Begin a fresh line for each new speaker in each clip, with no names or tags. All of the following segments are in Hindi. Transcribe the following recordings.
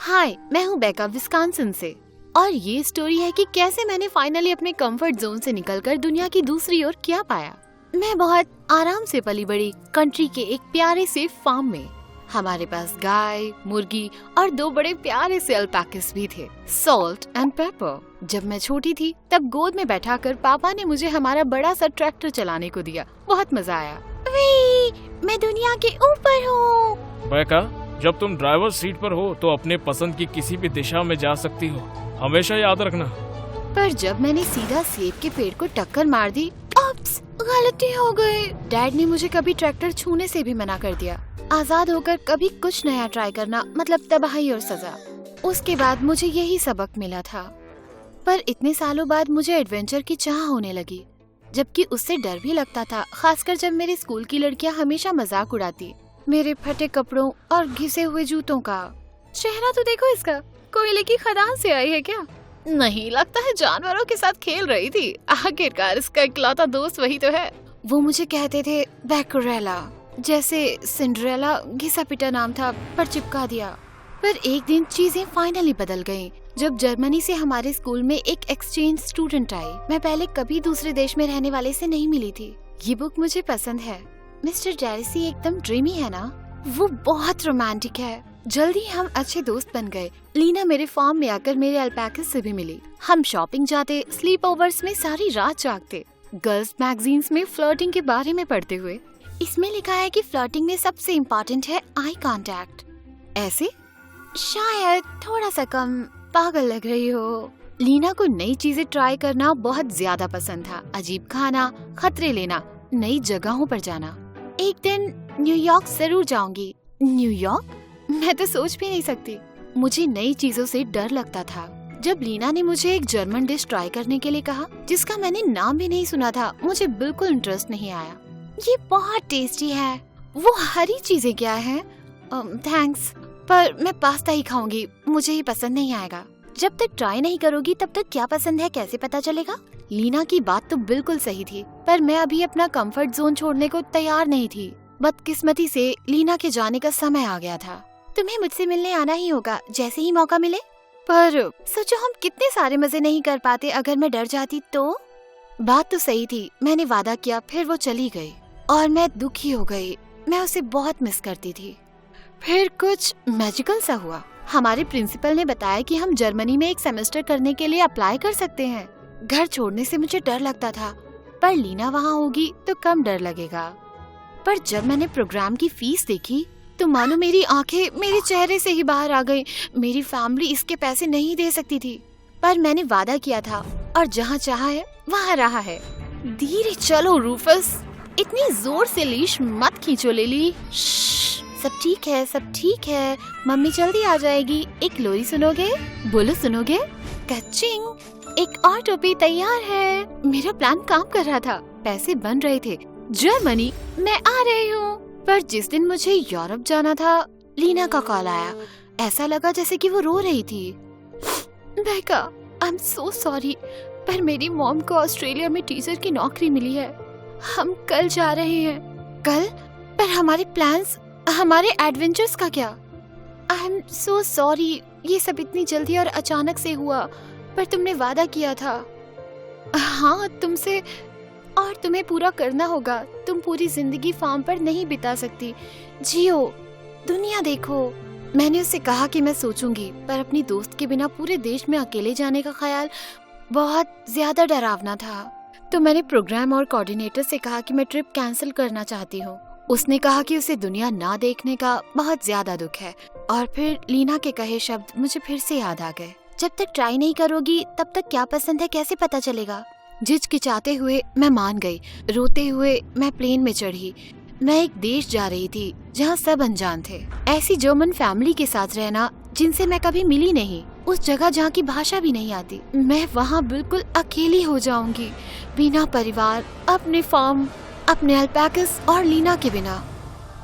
हाय, मैं हूँ बेका विस्कॉन्सिन से और ये स्टोरी है कि कैसे मैंने फाइनली अपने कंफर्ट जोन से निकलकर दुनिया की दूसरी ओर क्या पाया। मैं बहुत आराम से पली बड़ी कंट्री के एक प्यारे से फार्म में। हमारे पास गाय, मुर्गी और 2 बड़े प्यारे से अल्पैकास भी थे, सॉल्ट एंड पेपर। जब मैं छोटी थी तब गोद में बैठाकर पापा ने मुझे हमारा बड़ा सा ट्रैक्टर चलाने को दिया। बहुत मजा आया। मैं दुनिया के ऊपर हूँ।
बेका, जब तुम ड्राइवर सीट पर हो तो अपने पसंद की किसी भी दिशा में जा सकती हो, हमेशा याद रखना।
पर जब मैंने सीधा सेब के पेड़ को टक्कर मार दी, अप्स, गलती हो गई। डैड ने मुझे कभी ट्रैक्टर छूने से भी मना कर दिया। आजाद होकर कभी कुछ नया ट्राई करना मतलब तबाही और सजा। उसके बाद मुझे यही सबक मिला था। पर इतने सालों बाद मुझे एडवेंचर की चाह होने लगी, जबकि उससे डर भी लगता था, खासकर जब मेरे स्कूल की लड़कियां हमेशा मजाक उड़ाती मेरे फटे कपड़ों और घिसे हुए जूतों का। चेहरा तो देखो इसका, कोयले की खदान से आई है क्या? नहीं, लगता है जानवरों के साथ खेल रही थी। आखिरकार इसका इकलौता दोस्त वही तो है। वो मुझे कहते थे बैकरेला, जैसे सिंड्रेला घिसा पिटा नाम था पर चिपका दिया। पर एक दिन चीजें फाइनली बदल गयी जब जर्मनी से हमारे स्कूल में एक एक्सचेंज स्टूडेंट आई। मैं पहले कभी दूसरे देश में रहने वाले से नहीं मिली थी। ये बुक मुझे पसंद है। मिस्टर डैरिसी एकदम ड्रीमी है ना? वो बहुत रोमांटिक है। जल्दी हम अच्छे दोस्त बन गए। लीना मेरे फार्म में आकर मेरे अल्पैकास से भी मिली। हम शॉपिंग जाते, स्लीप ओवर्स में सारी रात जागते, गर्ल्स मैगजीन्स में फ्लर्टिंग के बारे में पढ़ते हुए। इसमें लिखा है कि फ्लर्टिंग में सबसे इम्पोर्टेंट है आई कांटेक्ट। ऐसे शायद थोड़ा सा कम पागल लग रही हो। लीना को नई चीजें ट्राई करना बहुत ज्यादा पसंद था। अजीब खाना, खतरे लेना, नई जगहों पर जाना। एक दिन न्यूयॉर्क जरूर जाऊंगी। न्यूयॉर्क? मैं तो सोच भी नहीं सकती। मुझे नई चीजों से डर लगता था। जब लीना ने मुझे एक जर्मन डिश ट्राई करने के लिए कहा, जिसका मैंने नाम भी नहीं सुना था, मुझे बिल्कुल इंटरेस्ट नहीं आया। ये बहुत टेस्टी है। वो हरी चीजें क्या है? थैंक्स, पर मैं पास्ता ही खाऊंगी। मुझे ये पसंद नहीं आएगा। जब तक ट्राई नहीं करोगी तब तक क्या पसंद है कैसे पता चलेगा? लीना की बात तो बिल्कुल सही थी, पर मैं अभी अपना कंफर्ट जोन छोड़ने को तैयार नहीं थी। बदकिस्मती से लीना के जाने का समय आ गया था। तुम्हें मुझसे मिलने आना ही होगा जैसे ही मौका मिले। पर सोचो हम कितने सारे मजे नहीं कर पाते अगर मैं डर जाती तो। बात तो सही थी। मैंने वादा किया, फिर वो चली गई और मैं दुखी हो गई। मैं उसे बहुत मिस करती थी। फिर कुछ मैजिकल सा हुआ। हमारे प्रिंसिपल ने बताया कि हम जर्मनी में एक सेमेस्टर करने के लिए अप्लाई कर सकते हैं। घर छोड़ने से मुझे डर लगता था, पर लीना वहाँ होगी तो कम डर लगेगा। पर जब मैंने प्रोग्राम की फीस देखी तो मानो मेरी आंखें मेरे चेहरे से ही बाहर आ गई। मेरी फैमिली इसके पैसे नहीं दे सकती थी, पर मैंने वादा किया था और जहाँ चाहा है वहाँ रहा है। धीरे चलो रूफस, इतनी जोर से लीश मत खींचो लिली। सब ठीक है, सब ठीक है। मम्मी जल्दी आ जाएगी। एक लोरी सुनोगे? बोलो सुनोगे? कचिंग, एक और टोपी तैयार है। मेरा प्लान काम कर रहा था, पैसे बन रहे थे। जर्मनी, मैं आ रही हूँ। पर जिस दिन मुझे यूरोप जाना था, लीना का कॉल आया। ऐसा लगा जैसे कि वो रो रही थी। बेका, आई एम सो सॉरी, पर मेरी मॉम को ऑस्ट्रेलिया में टीचर की नौकरी मिली है। हम कल जा रहे हैं। कल? पर हमारे प्लान्स, हमारे एडवेंचर्स का क्या? आई एम सो सॉरी, ये सब इतनी जल्दी और अचानक से हुआ, पर तुमने वादा किया था। हाँ, तुमसे, और तुम्हें पूरा करना होगा। तुम पूरी जिंदगी फार्म पर नहीं बिता सकती। जियो, दुनिया देखो। मैंने उससे कहा कि मैं सोचूंगी, पर अपनी दोस्त के बिना पूरे देश में अकेले जाने का ख्याल बहुत ज्यादा डरावना था। तो मैंने प्रोग्राम और कोऑर्डिनेटर से कहा कि मैं ट्रिप कैंसिल करना चाहती हूँ। उसने कहा कि उसे दुनिया ना देखने का बहुत ज्यादा दुख है। और फिर लीना के कहे शब्द मुझे फिर से याद आ गए। जब तक ट्राई नहीं करोगी तब तक क्या पसंद है कैसे पता चलेगा? झिझकिचाते हुए मैं मान गई। रोते हुए मैं प्लेन में चढ़ी। मैं एक देश जा रही थी जहाँ सब अनजान थे। ऐसी जर्मन फैमिली के साथ रहना जिनसे मैं कभी मिली नहीं। उस जगह जहाँ की भाषा भी नहीं आती। मैं वहाँ बिल्कुल अकेली हो जाऊंगी, बिना परिवार, अपने फार्म, अपने अल्पैकास और लीना के बिना।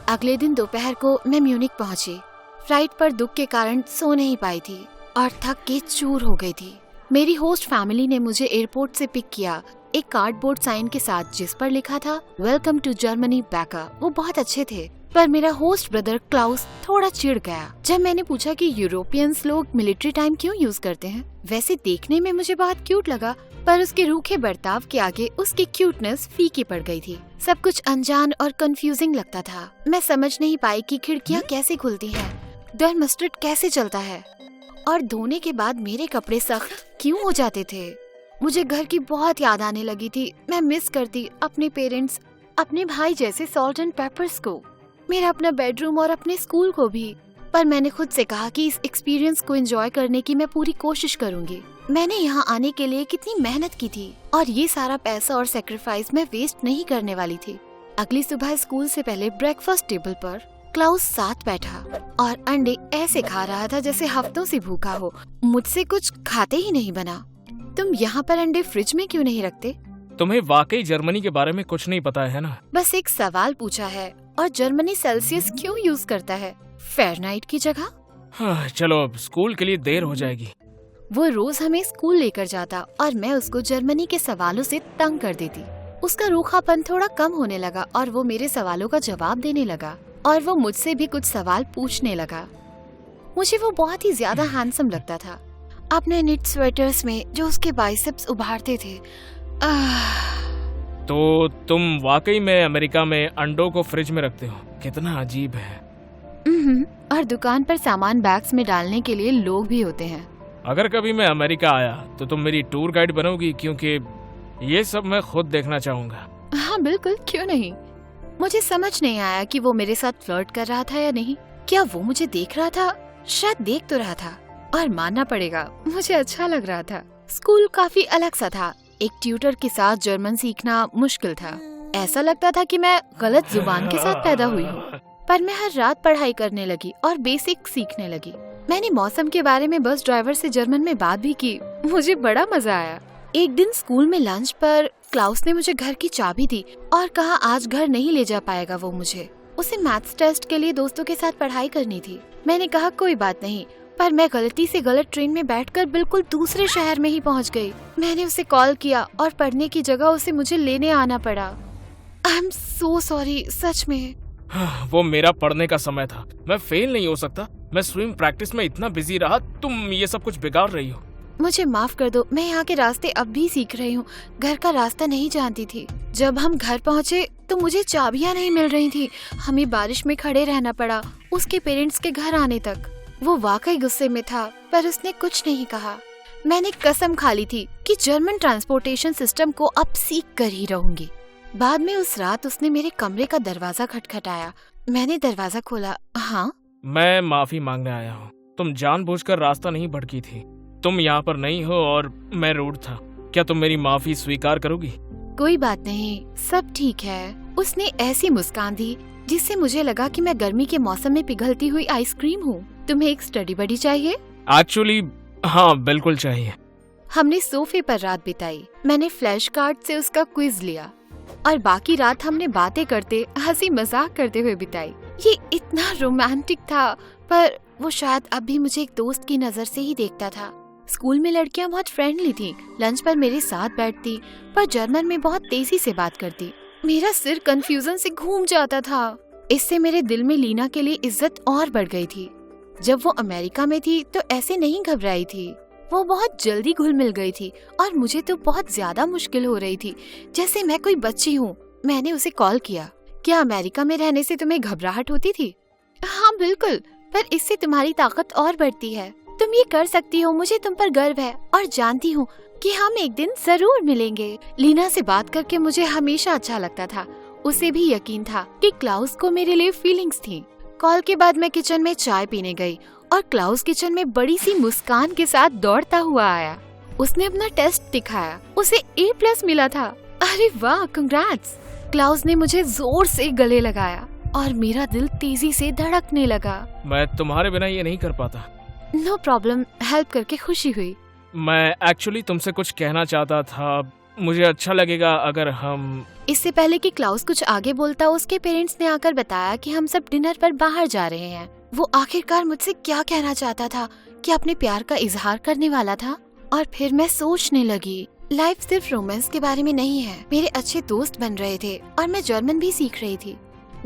अगले दिन दोपहर को मैं म्यूनिक पहुंची। फ्लाइट पर दुख के कारण सो नहीं पाई थी और थक के चूर हो गई थी। मेरी होस्ट फैमिली ने मुझे एयरपोर्ट से पिक किया, एक कार्डबोर्ड साइन के साथ जिस पर लिखा था वेलकम टू जर्मनी बेका। वो बहुत अच्छे थे। पर मेरा होस्ट ब्रदर क्लाउस थोड़ा चिढ़ गया जब मैंने पूछा कि यूरोपियंस लोग मिलिट्री टाइम क्यों यूज करते हैं। वैसे देखने में मुझे बहुत क्यूट लगा, पर उसके रूखे बर्ताव के आगे उसकी क्यूटनेस फीकी पड़ गई थी। सब कुछ अनजान और कंफ्यूजिंग लगता था। मैं समझ नहीं पाई कि खिड़कियाँ कैसे खुलती हैं, डर्मस्टेट कैसे चलता है और धोने के बाद मेरे कपड़े सख्त क्यों हो जाते थे। मुझे घर की बहुत याद आने लगी थी। मैं मिस करती अपने पेरेंट्स, अपने भाई जैसे सॉल्ट एंड पेपर्स को, मेरा अपना बेडरूम और अपने स्कूल को भी। पर मैंने खुद से कहा कि इस एक्सपीरियंस को एंजॉय करने की मैं पूरी कोशिश करूंगी। मैंने यहाँ आने के लिए कितनी मेहनत की थी और ये सारा पैसा और सैक्रिफाइस मैं वेस्ट नहीं करने वाली थी। अगली सुबह स्कूल से पहले ब्रेकफास्ट टेबल पर क्लाउस साथ बैठा और अंडे ऐसे खा रहा था जैसे हफ्तों से भूखा हो। मुझसे कुछ खाते ही नहीं बना। तुम यहाँ पर अंडे फ्रिज में क्यों नहीं रखते?
तुम्हें वाकई जर्मनी के बारे में कुछ नहीं पता है ना?
बस एक सवाल पूछा है। और जर्मनी सेल्सियस क्यों यूज करता है फ़ारेनहाइट की जगह?
हाँ, चलो अब स्कूल के लिए देर हो जाएगी।
वो रोज हमें स्कूल लेकर जाता और मैं उसको जर्मनी के सवालों से तंग कर देती। उसका रूखापन थोड़ा कम होने लगा और वो मेरे सवालों का जवाब देने लगा और वो मुझसे भी कुछ सवाल पूछने लगा। मुझे वो बहुत ही ज्यादा हैंडसम लगता था, अपने निट स्वेटर्स में जो उसके बाइसेप्स उभारते थे।
तो तुम वाकई में अमेरिका में अंडों को फ्रिज में रखते हो? कितना अजीब है।
और दुकान पर सामान बैग्स में डालने के लिए लोग भी होते हैं।
अगर कभी मैं अमेरिका आया तो तुम मेरी टूर गाइड बनोगी, क्योंकि ये सब मैं खुद देखना चाहूँगा।
हाँ बिल्कुल, क्यों नहीं। मुझे समझ नहीं आया कि वो मेरे साथ फ्लर्ट कर रहा था या नहीं। क्या वो मुझे देख रहा था? शायद देख तो रहा था, और मानना पड़ेगा मुझे अच्छा लग रहा था। स्कूल काफी अलग सा था। एक ट्यूटर के साथ जर्मन सीखना मुश्किल था। ऐसा लगता था कि मैं गलत जुबान के साथ पैदा हुई हूँ। पर मैं हर रात पढ़ाई करने लगी और बेसिक सीखने लगी। मैंने मौसम के बारे में बस ड्राइवर से जर्मन में बात भी की। मुझे बड़ा मजा आया। एक दिन स्कूल में लंच पर क्लाउस ने मुझे घर की चाबी दी और कहा आज घर नहीं ले जा पाएगा वो मुझे। उसे मैथ्स टेस्ट के लिए दोस्तों के साथ पढ़ाई करनी थी। मैंने कहा कोई बात नहीं, पर मैं गलती से गलत ट्रेन में बैठकर बिल्कुल दूसरे शहर में ही पहुंच गई। मैंने उसे कॉल किया और पढ़ने की जगह उसे मुझे लेने आना पड़ा। आई एम सो सॉरी, सच में।
वो मेरा पढ़ने का समय था। मैं फेल नहीं हो सकता। मैं स्विम प्रैक्टिस में इतना बिजी रहा, तुम ये सब कुछ बिगाड़ रही हो।
मुझे माफ कर दो, मैं यहाँ के रास्ते अब भी सीख रही हूँ। घर का रास्ता नहीं जानती थी। जब हम घर पहुँचे तो मुझे चाबियाँ नहीं मिल रही थी। हमें बारिश में खड़े रहना पड़ा उसके पेरेंट्स के घर आने तक। वो वाकई गुस्से में था, पर उसने कुछ नहीं कहा। मैंने कसम खा ली थी कि जर्मन ट्रांसपोर्टेशन सिस्टम को अब सीख कर ही रहूंगी। बाद में उस रात उसने मेरे कमरे का दरवाजा खटखटाया। मैंने दरवाजा खोला। हाँ,
मैं माफी मांगने आया हूँ। तुम जानबूझकर रास्ता नहीं भटकी थी। तुम यहाँ पर नहीं हो और मैं रूड था। क्या तुम मेरी माफी स्वीकार करोगी?
कोई बात नहीं, सब ठीक है। उसने ऐसी मुस्कान दी जिससे मुझे लगा कि मैं गर्मी के मौसम में पिघलती हुई आइसक्रीम हूँ। तुम्हें एक स्टडी बडी चाहिए?
एक्चुअली हाँ, बिल्कुल चाहिए।
हमने सोफे पर रात बिताई। मैंने फ्लैश कार्ड से उसका क्विज लिया और बाकी रात हमने बातें करते, हंसी मजाक करते हुए बिताई। ये इतना रोमांटिक था, पर वो शायद अब भी मुझे एक दोस्त की नजर से ही देखता था। स्कूल में लड़कियां बहुत फ्रेंडली थी। लंच पर मेरे साथ बैठती, पर जर्मन में बहुत तेजी से बात करती। मेरा सिर कंफ्यूजन से घूम जाता था। इससे मेरे दिल में लीना के लिए इज्जत और बढ़ गई थी। जब वो अमेरिका में थी तो ऐसे नहीं घबराई थी। वो बहुत जल्दी घुल मिल गई थी और मुझे तो बहुत ज्यादा मुश्किल हो रही थी, जैसे मैं कोई बच्ची हूँ। मैंने उसे कॉल किया। क्या अमेरिका में रहने से तुम्हें घबराहट होती थी? हाँ बिल्कुल, पर इससे तुम्हारी ताकत और बढ़ती है। तुम ये कर सकती हो। मुझे तुम पर गर्व है और जानती हूँ कि हम एक दिन जरूर मिलेंगे। लीना से बात करके मुझे हमेशा अच्छा लगता था। उसे भी यकीन था कि क्लाउस को मेरे लिए फीलिंग्स थी। कॉल के बाद मैं किचन में चाय पीने गई और क्लाउस किचन में बड़ी सी मुस्कान के साथ दौड़ता हुआ आया। उसने अपना टेस्ट दिखाया। उसे A+ मिला था। अरे वाह, कंग्रेट्स। क्लाउस ने मुझे जोर से गले लगाया और मेरा दिल तेजी से धड़कने लगा।
मैं तुम्हारे बिना ये नहीं कर पाता।
नो प्रॉब्लम, हेल्प करके खुशी हुई।
मैं एक्चुअली तुमसे कुछ कहना चाहता था। मुझे अच्छा लगेगा अगर हम...
इससे पहले कि क्लाउस कुछ आगे बोलता, उसके पेरेंट्स ने आकर बताया कि हम सब डिनर पर बाहर जा रहे हैं। वो आखिरकार मुझसे क्या कहना चाहता था? कि अपने प्यार का इजहार करने वाला था? और फिर मैं सोचने लगी, लाइफ सिर्फ रोमांस के बारे में नहीं है। मेरे अच्छे दोस्त बन रहे थे और मैं जर्मन भी सीख रही थी।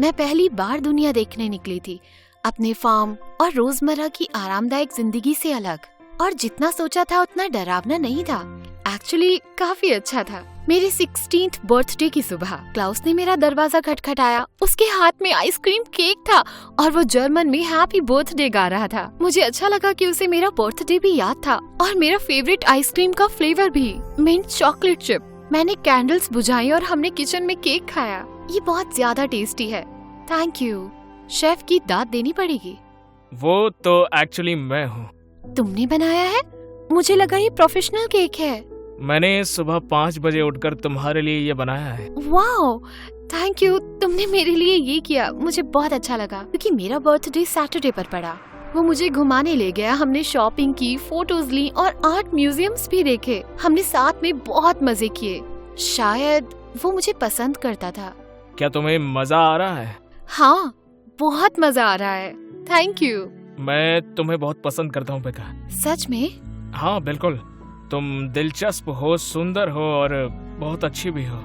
मैं पहली बार दुनिया देखने निकली थी, अपने फार्म और रोजमर्रा की आरामदायक जिंदगी से अलग। और जितना सोचा था उतना डरावना नहीं था, एक्चुअली काफी अच्छा था। मेरे 16th बर्थडे की सुबह क्लाउस ने मेरा दरवाजा खटखटाया। उसके हाथ में आइसक्रीम केक था और वो जर्मन में हैप्पी बर्थडे गा रहा था। मुझे अच्छा लगा कि उसे मेरा बर्थडे भी याद था और मेरा फेवरेट आइसक्रीम का फ्लेवर भी, मिंट चॉकलेट चिप। मैंने कैंडल्स बुझाई और हमने किचन में केक खाया। ये बहुत ज्यादा टेस्टी है। Thank you. शेफ की दाद देनी पड़ेगी।
वो तो एक्चुअली मैं हूँ।
तुमने बनाया है? मुझे लगा ये प्रोफेशनल केक है।
मैंने सुबह 5 बजे उठकर तुम्हारे लिए ये बनाया है।
Wow, thank you. तुमने मेरे लिए ये किया, मुझे बहुत अच्छा लगा क्योंकि मेरा बर्थडे सैटरडे पर पड़ा। वो मुझे घुमाने ले गया, हमने शॉपिंग की, फोटोज ली और आर्ट म्यूजियम्स भी देखे। हमने साथ में बहुत मजे किए। शायद वो मुझे पसंद करता था।
क्या तुम्हें मजा आ रहा है?
हाँ, बहुत मजा आ रहा है। Thank you.
मैं तुम्हें बहुत पसंद करता हूँ पेका।
सच में?
हाँ बिल्कुल, तुम दिलचस्प हो, सुंदर हो और बहुत अच्छी भी हो।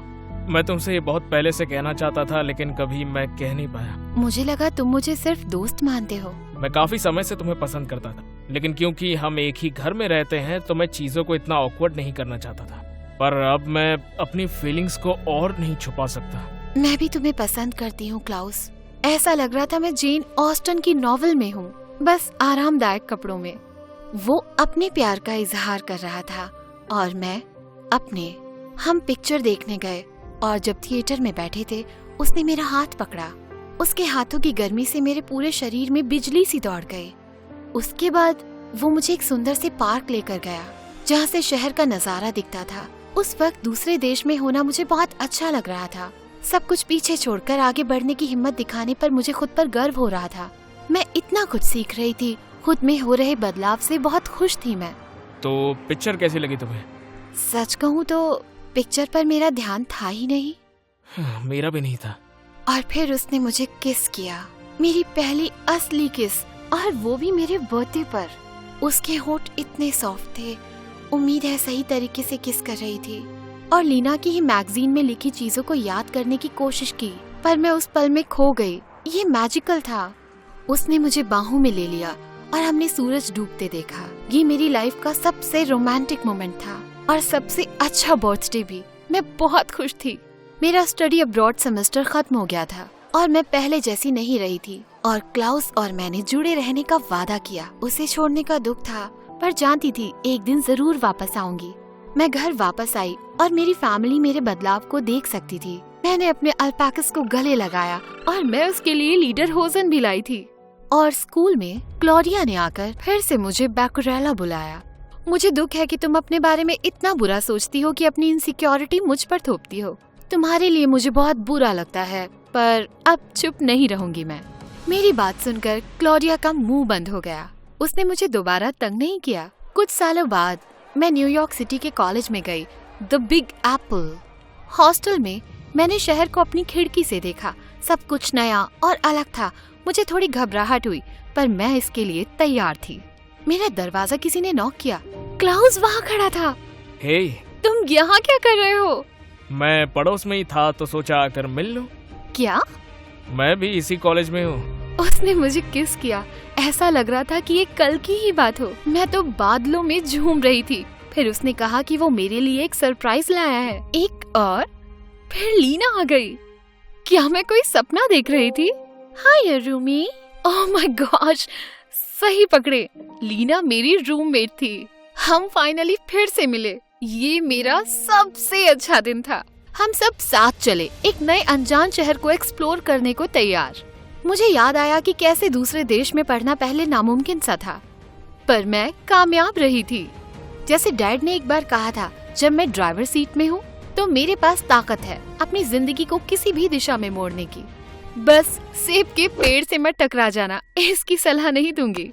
मैं तुमसे ये बहुत पहले से कहना चाहता था लेकिन कभी मैं कह नहीं पाया।
मुझे लगा तुम मुझे सिर्फ दोस्त मानते हो।
मैं काफी समय से तुम्हें पसंद करता था, लेकिन क्योंकि हम एक ही घर में रहते हैं तो मैं चीजों को इतना ऑकवर्ड नहीं करना चाहता था। पर अब मैं अपनी फीलिंग्स को और नहीं छुपा सकता।
मैं भी तुम्हें पसंद करती हूँ क्लाउस। ऐसा लग रहा था मैं जेन ऑस्टन की नॉवेल में हूँ, बस आरामदायक कपड़ों में। वो अपने प्यार का इजहार कर रहा था और मैं अपने। हम पिक्चर देखने गए और जब थिएटर में बैठे थे उसने मेरा हाथ पकड़ा। उसके हाथों की गर्मी से मेरे पूरे शरीर में बिजली सी दौड़ गई। उसके बाद वो मुझे एक सुंदर से पार्क लेकर गया जहाँ से शहर का नजारा दिखता था। उस वक्त दूसरे देश में होना मुझे बहुत अच्छा लग रहा था। सब कुछ पीछे छोड़कर आगे बढ़ने की हिम्मत दिखाने पर मुझे खुद पर गर्व हो रहा था। मैं इतना कुछ सीख रही थी, खुद में हो रहे बदलाव से बहुत खुश थी मैं।
तो पिक्चर कैसी लगी तुम्हें?
सच कहूँ तो पिक्चर पर मेरा ध्यान था ही नहीं।
मेरा भी नहीं था।
और फिर उसने मुझे किस किया, मेरी पहली असली किस, और वो भी मेरे बर्थडे पर। उसके होठ इतने सॉफ्ट थे, उम्मीद है सही तरीके से किस कर रही थी। और लीना की ही मैगजीन में लिखी चीजों को याद करने की कोशिश की, पर मैं उस पल में खो गई। ये मैजिकल था। उसने मुझे बाहों में ले लिया और हमने सूरज डूबते देखा। ये मेरी लाइफ का सबसे रोमांटिक मोमेंट था और सबसे अच्छा बर्थडे भी। मैं बहुत खुश थी। मेरा स्टडी अब्रॉड सेमेस्टर खत्म हो गया था और मैं पहले जैसी नहीं रही थी। और क्लाउस और मैंने जुड़े रहने का वादा किया। उसे छोड़ने का दुख था, पर जानती थी एक दिन जरूर वापस आऊंगी। मैं घर वापस आई और मेरी फैमिली मेरे बदलाव को देख सकती थी। मैंने अपने अल्पैकास को गले लगाया और मैं उसके लिए लीडर होजन भी लाई थी। और स्कूल में क्लॉडिया ने आकर फिर से मुझे बैकुरेला बुलाया। मुझे दुख है कि तुम अपने बारे में इतना बुरा सोचती हो कि अपनी इनसिक्योरिटी मुझ पर थोपती हो। तुम्हारे लिए मुझे बहुत बुरा लगता है, पर अब चुप नहीं रहूंगी मैं। मेरी बात सुनकर क्लॉडिया का मुंह बंद हो गया। उसने मुझे दोबारा तंग नहीं किया। कुछ सालों बाद मैं न्यूयॉर्क सिटी के कॉलेज में गई, द बिग एप्पल। हॉस्टल में मैंने शहर को अपनी खिड़की से देखा। सब कुछ नया और अलग था। मुझे थोड़ी घबराहट हुई, पर मैं इसके लिए तैयार थी। मेरा दरवाजा किसी ने नॉक किया। क्लाउस वहाँ खड़ा था।
हे,
तुम यहाँ क्या कर रहे हो?
मैं पड़ोस में ही था तो सोचा आकर मिल लूं।
क्या?
मैं भी इसी कॉलेज में हूँ।
उसने मुझे किस किया। ऐसा लग रहा था कि ये कल की ही बात हो। मैं तो बादलों में झूम रही थी। फिर उसने कहा कि वो मेरे लिए एक सरप्राइज लाया है। एक और फिर लीना आ गई। क्या मैं कोई सपना देख रही थी? हाय रूमी। ओह माय गॉश, सही पकड़े, लीना मेरी रूममेट थी। हम फाइनली फिर से मिले। ये मेरा सबसे अच्छा दिन था। हम सब साथ चले, एक नए अनजान शहर को एक्सप्लोर करने को तैयार। मुझे याद आया कि कैसे दूसरे देश में पढ़ना पहले नामुमकिन सा था, पर मैं कामयाब रही थी। जैसे डैड ने एक बार कहा था, जब मैं ड्राइवर सीट में हूँ तो मेरे पास ताकत है अपनी जिंदगी को किसी भी दिशा में मोड़ने की। बस सेब के पेड़ से मत टकरा जाना, इसकी सलाह नहीं दूंगी।